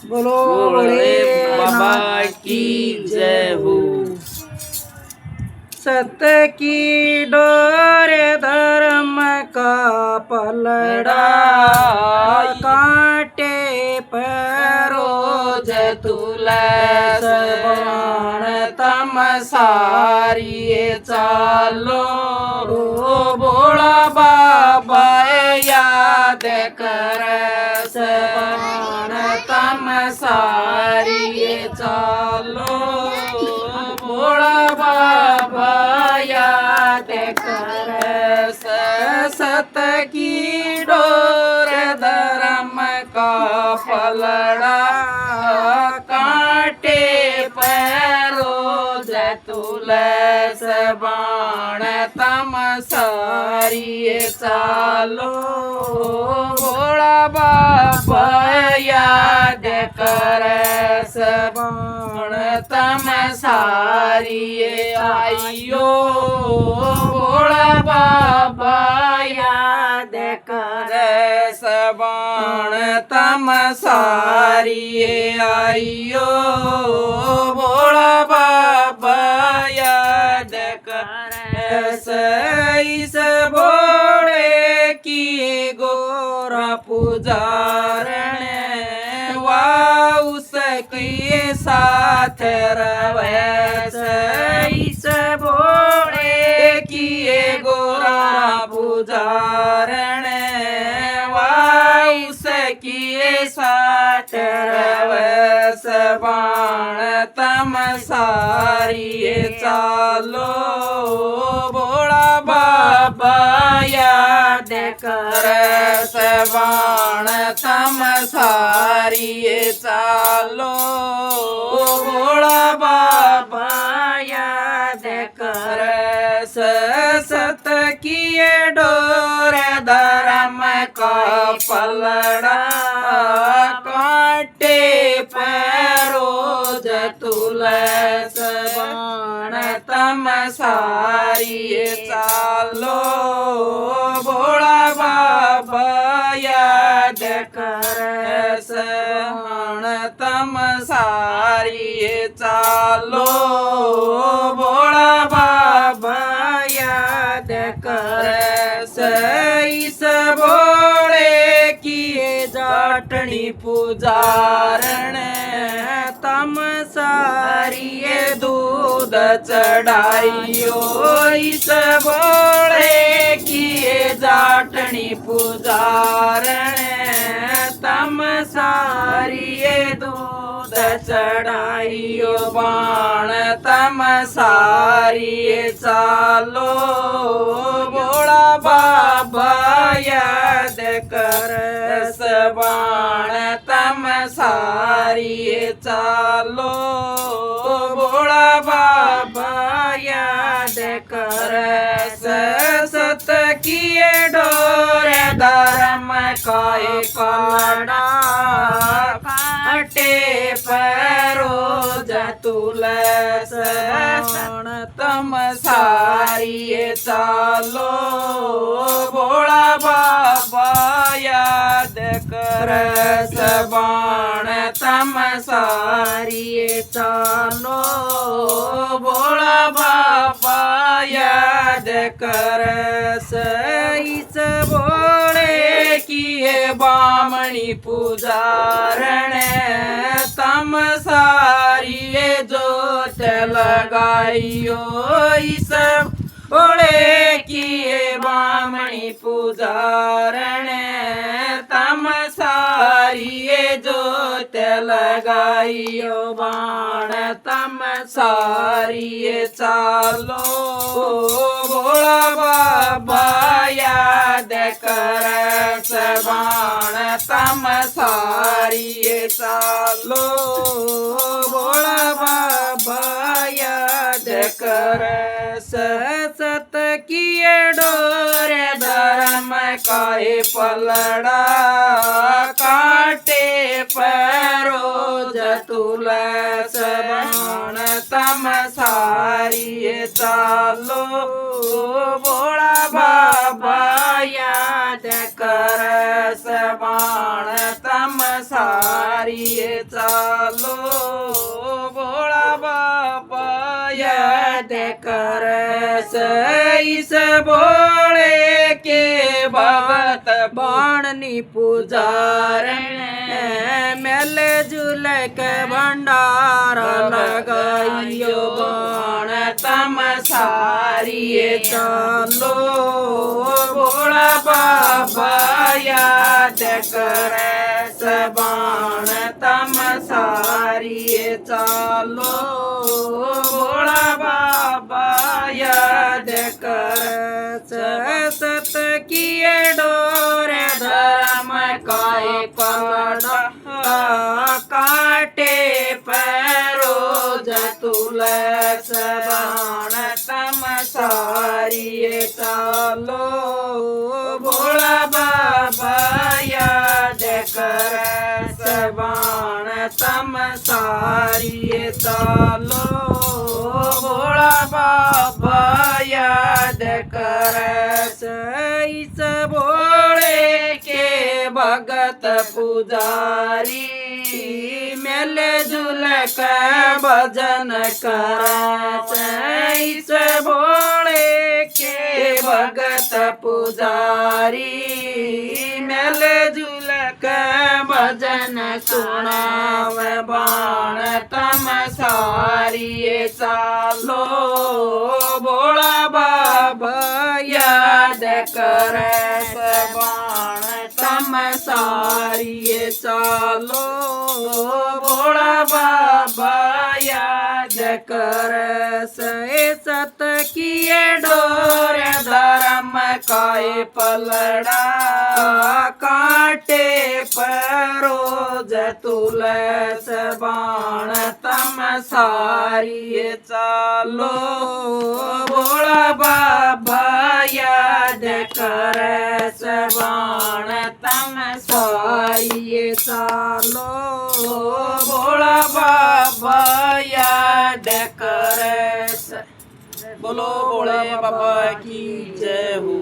बोलो भोले बाबा भोलेनाथ की जय हो। सत्य की डोर धर्म का पलड़ा कांटे पर रोज तुलस बाण तम सारिये चालो भोला बाबा याद कर बाण तम सारिये चालो भोला बाबा याद कर सत की डोर धर्म का पलड़ा कांटे पैरों तुलस बाण तम सारिये चालो भोला बाबा याद कर बाण तम सारिये आइयो भोला बाबा याद कर बाण तम सारिये आइयो भोला बाबा याद कर इस भोले की गोरा पुजारण उसके साथ रवैस इस भोले किए गोरा पुजारण उसके साथ रवैस बाण तम सारिये चालो भोला बाबा याद कर बाण तम सारिये चालो भोला बाबा याद कर सत किए डोर धर्म का पलड़ा कांटे पैरोज तुलस बाण तम सारिये चालो भोला बाबा याद कर बाण तम सारिये चालो भोला बाबा याद कर इस भोले किए जाटनी पुजारण तम सारिये दूध चढ़ाइयो इस भोले किए जाटनी पुजारण तम सारिये दूध चढ़ाइयो बाण तम सारिये चालो भोला बाबा याद कर बाण तम सारिये चालो भोला बाबा याद कर सत किए डोर धर्म का पलड़ा कांटे पैरोज तुलस बाण तम सारिये चालो भोला बाबा याद कर बाण तम सारिये चालो भोला बाबा याद कर इस भोले किए बामणी पुजारण तम सारिये जोत लगाइयो इस भोले किए बामणी पुजारण तम सारिये जोत लगाइयो बाण तम सारिये चालो भोला बाबा याद कर बाण तम सारिये चालो भोला बाबा याद कर सत किए डोर धर्म का पलड़ा कांटे पैरोज तुलस बाण तम सारिये चालो भोला बाबा याद करस बाण तम सारिये चालो भोला बाबा याद करस इस भोले के भगत बाणनी पुजार मेले झूले के भंडार लगाइयो बाण तम सारिये चालो भोला बाबा याद करस बाण तम सारिये चालो भोला बाबा याद करस सत किए डोरे धर्म काय पलड़ा काटे पैरो तुलस बाण तम सारिये चालो भोला बाबा याद करस बाण तम सारिये चालो भोला बाबा याद करस इस भोले के भगत पुजारी मेले झूल के भजन करस इस भोले के भगत पुजारी मेले झूल के भजन सुनाव बाण तम सारिये चालो भोला बाबा याद करस बाण तम सारिये चालो भोला बाबा याद करस सत किए डोर धर्म काय पलड़ा काटे परोज तुलस बाण तम सारिये चालो भोला बाबा याद करस बाण तम सारिये चालो भोला बाबा याद करस। बोलो भोले बाबा की जय हो।